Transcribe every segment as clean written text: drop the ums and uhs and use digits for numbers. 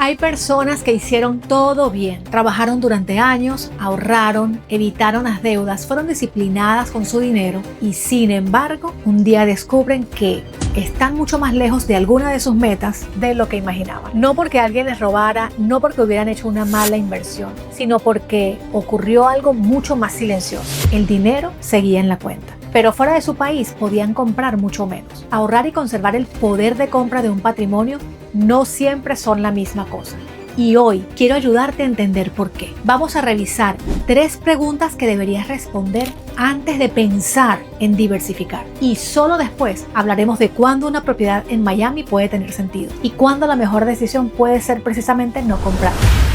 Hay personas que hicieron todo bien, trabajaron durante años, ahorraron, evitaron las deudas, fueron disciplinadas con su dinero y sin embargo, un día descubren que están mucho más lejos de alguna de sus metas de lo que imaginaban. No porque alguien les robara, no porque hubieran hecho una mala inversión, sino porque ocurrió algo mucho más silencioso. El dinero seguía en la cuenta. Pero fuera de su país podían comprar mucho menos. Ahorrar y conservar el poder de compra de un patrimonio no siempre son la misma cosa. Y hoy quiero ayudarte a entender por qué. Vamos a revisar 3 preguntas que deberías responder antes de pensar en diversificar. Y solo después hablaremos de cuándo una propiedad en Miami puede tener sentido y cuándo la mejor decisión puede ser precisamente no comprar.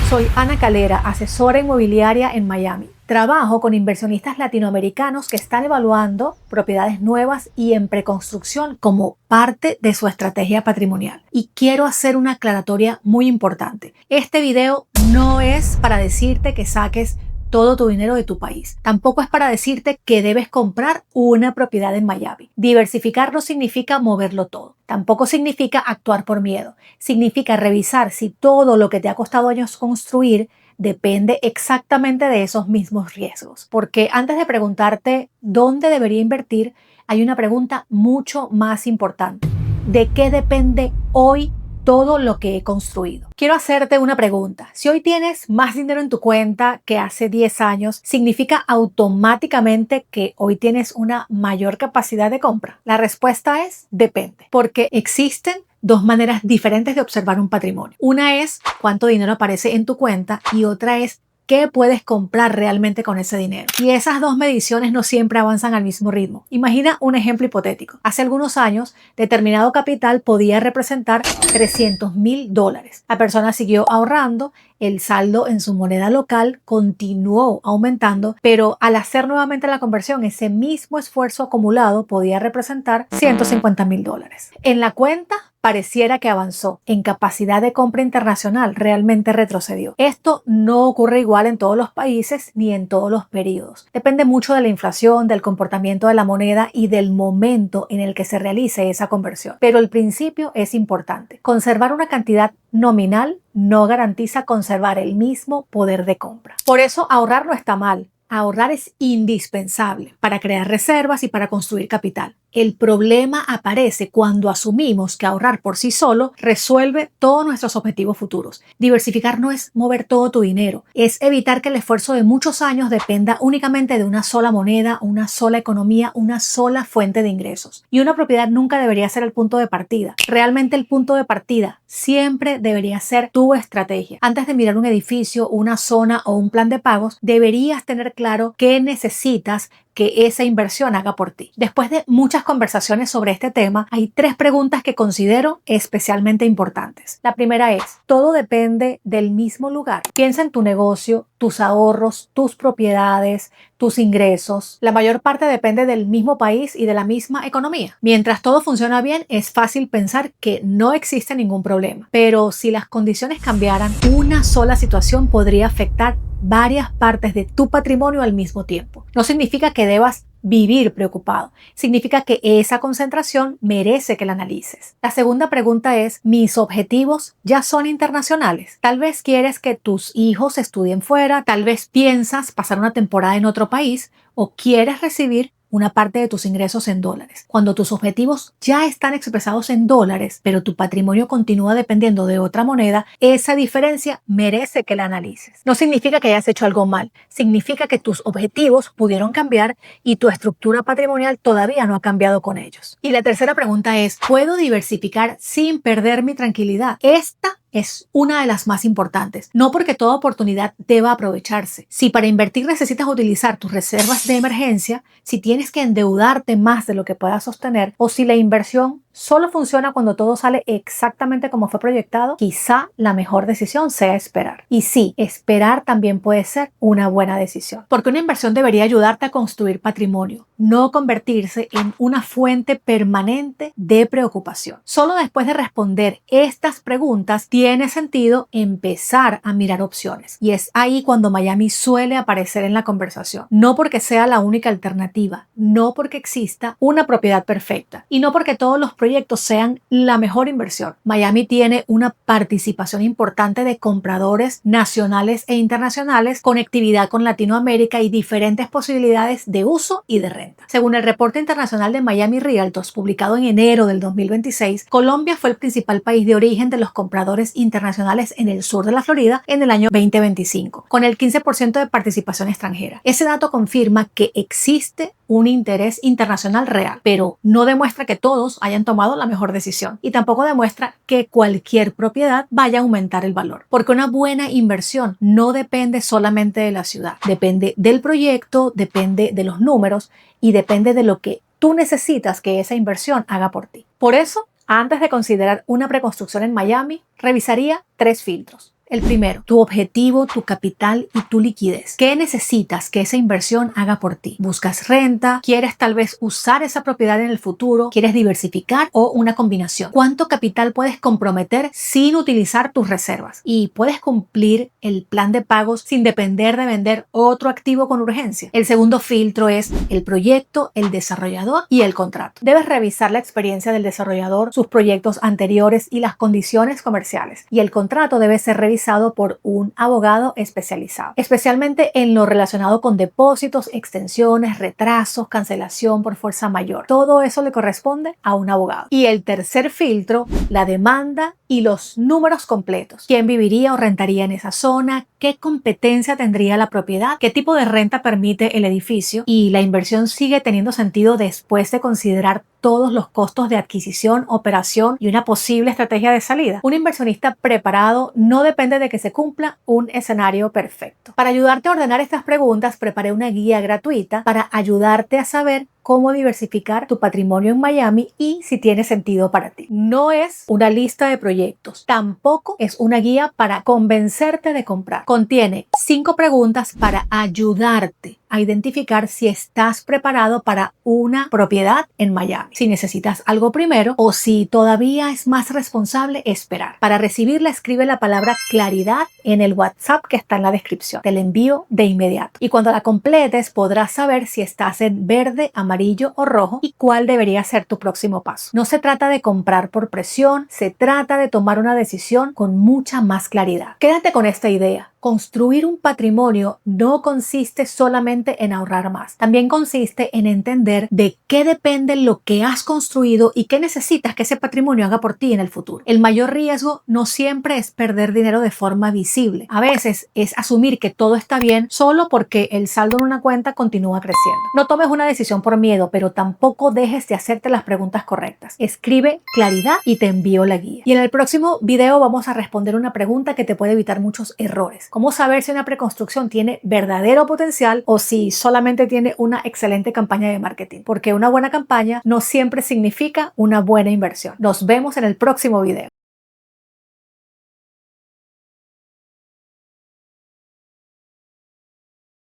Soy Ana Calera, asesora inmobiliaria en Miami. Trabajo con inversionistas latinoamericanos que están evaluando propiedades nuevas y en preconstrucción como parte de su estrategia patrimonial. Y quiero hacer una aclaratoria muy importante. Este video no es para decirte que saques todo tu dinero de tu país. Tampoco es para decirte que debes comprar una propiedad en Miami. Diversificar no significa moverlo todo. Tampoco significa actuar por miedo. Significa revisar si todo lo que te ha costado años construir depende exactamente de esos mismos riesgos. Porque antes de preguntarte dónde debería invertir, hay una pregunta mucho más importante. ¿De qué depende hoy todo lo que he construido? Quiero hacerte una pregunta. Si hoy tienes más dinero en tu cuenta que hace 10 años, ¿significa automáticamente que hoy tienes una mayor capacidad de compra? La respuesta es depende, porque existen 2 maneras diferentes de observar un patrimonio. Una es cuánto dinero aparece en tu cuenta y otra es qué puedes comprar realmente con ese dinero. Y esas 2 mediciones no siempre avanzan al mismo ritmo. Imagina un ejemplo hipotético. Hace algunos años, determinado capital podía representar $300,000. La persona siguió ahorrando, el saldo en su moneda local continuó aumentando, pero al hacer nuevamente la conversión, ese mismo esfuerzo acumulado podía representar $150,000. En la cuenta pareciera que avanzó. En capacidad de compra internacional realmente retrocedió. Esto no ocurre igual en todos los países ni en todos los periodos. Depende mucho de la inflación, del comportamiento de la moneda y del momento en el que se realice esa conversión. Pero el principio es importante. Conservar una cantidad nominal no garantiza conservar el mismo poder de compra. Por eso ahorrar no está mal. Ahorrar es indispensable para crear reservas y para construir capital. El problema aparece cuando asumimos que ahorrar por sí solo resuelve todos nuestros objetivos futuros. Diversificar no es mover todo tu dinero, es evitar que el esfuerzo de muchos años dependa únicamente de una sola moneda, una sola economía, una sola fuente de ingresos. Y una propiedad nunca debería ser el punto de partida. Realmente el punto de partida siempre debería ser tu estrategia. Antes de mirar un edificio, una zona o un plan de pagos, deberías tener claro qué necesitas que esa inversión haga por ti. Después de muchas conversaciones sobre este tema, hay 3 preguntas que considero especialmente importantes. La primera es, ¿todo depende del mismo lugar? Piensa en tu negocio, tus ahorros, tus propiedades, tus ingresos. La mayor parte depende del mismo país y de la misma economía. Mientras todo funciona bien, es fácil pensar que no existe ningún problema. Pero si las condiciones cambiaran, una sola situación podría afectar varias partes de tu patrimonio al mismo tiempo. No significa que debas vivir preocupado. Significa que esa concentración merece que la analices. La segunda pregunta es, ¿mis objetivos ya son internacionales? Tal vez quieres que tus hijos estudien fuera, tal vez piensas pasar una temporada en otro país o quieres recibir una parte de tus ingresos en dólares. Cuando tus objetivos ya están expresados en dólares, pero tu patrimonio continúa dependiendo de otra moneda, esa diferencia merece que la analices. No significa que hayas hecho algo mal, significa que tus objetivos pudieron cambiar y tu estructura patrimonial todavía no ha cambiado con ellos. Y la tercera pregunta es, ¿puedo diversificar sin perder mi tranquilidad? Esta es una de las más importantes. No porque toda oportunidad deba aprovecharse. Si para invertir necesitas utilizar tus reservas de emergencia, si tienes que endeudarte más de lo que puedas sostener o si la inversión solo funciona cuando todo sale exactamente como fue proyectado, quizá la mejor decisión sea esperar. Y sí, esperar también puede ser una buena decisión. Porque una inversión debería ayudarte a construir patrimonio, no convertirse en una fuente permanente de preocupación. Solo después de responder estas preguntas tiene sentido empezar a mirar opciones. Y es ahí cuando Miami suele aparecer en la conversación. No porque sea la única alternativa, no porque exista una propiedad perfecta y no porque todos los proyectos sean la mejor inversión. Miami tiene una participación importante de compradores nacionales e internacionales, conectividad con Latinoamérica y diferentes posibilidades de uso y de renta. Según el reporte internacional de Miami Realtors, publicado en enero del 2026, Colombia fue el principal país de origen de los compradores internacionales en el sur de la Florida en el año 2025, con el 15% de participación extranjera. Ese dato confirma que existe un interés internacional real, pero no demuestra que todos hayan tomado la mejor decisión y tampoco demuestra que cualquier propiedad vaya a aumentar el valor, porque una buena inversión no depende solamente de la ciudad, depende del proyecto, depende de los números y depende de lo que tú necesitas que esa inversión haga por ti. Por eso, antes de considerar una preconstrucción en Miami, revisaría 3 filtros. El primero, tu objetivo, tu capital y tu liquidez. ¿Qué necesitas que esa inversión haga por ti? ¿Buscas renta? ¿Quieres tal vez usar esa propiedad en el futuro? ¿Quieres diversificar o una combinación? ¿Cuánto capital puedes comprometer sin utilizar tus reservas? ¿Y puedes cumplir el plan de pagos sin depender de vender otro activo con urgencia? El segundo filtro es el proyecto, el desarrollador y el contrato. Debes revisar la experiencia del desarrollador, sus proyectos anteriores y las condiciones comerciales. Y el contrato debe ser revisado por un abogado especializado, especialmente en lo relacionado con depósitos, extensiones, retrasos, cancelación por fuerza mayor. Todo eso le corresponde a un abogado. Y el tercer filtro, la demanda y los números completos. ¿Quién viviría o rentaría en esa zona? ¿Qué competencia tendría la propiedad? ¿Qué tipo de renta permite el edificio? Y la inversión sigue teniendo sentido después de considerar todos los costos de adquisición, operación y una posible estrategia de salida. Un inversionista preparado no depende de que se cumpla un escenario perfecto. Para ayudarte a ordenar estas preguntas, preparé una guía gratuita para ayudarte a saber cómo diversificar tu patrimonio en Miami y si tiene sentido para ti. No es una lista de proyectos, tampoco es una guía para convencerte de comprar. Contiene 5 preguntas para ayudarte a identificar si estás preparado para una propiedad en Miami, si necesitas algo primero o si todavía es más responsable esperar. Para recibirla, escribe la palabra claridad en el WhatsApp que está en la descripción. Te la envío de inmediato. Y cuando la completes podrás saber si estás en verde, amarillo o rojo y cuál debería ser tu próximo paso. No se trata de comprar por presión, se trata de tomar una decisión con mucha más claridad. Quédate con esta idea. Construir un patrimonio no consiste solamente en ahorrar más. También consiste en entender de qué depende lo que has construido y qué necesitas que ese patrimonio haga por ti en el futuro. El mayor riesgo no siempre es perder dinero de forma visible. A veces es asumir que todo está bien solo porque el saldo en una cuenta continúa creciendo. No tomes una decisión por miedo, pero tampoco dejes de hacerte las preguntas correctas. Escribe claridad y te envío la guía. Y en el próximo video vamos a responder una pregunta que te puede evitar muchos errores. ¿Cómo saber si una preconstrucción tiene verdadero potencial o si solamente tiene una excelente campaña de marketing? Porque una buena campaña no siempre significa una buena inversión. Nos vemos en el próximo video.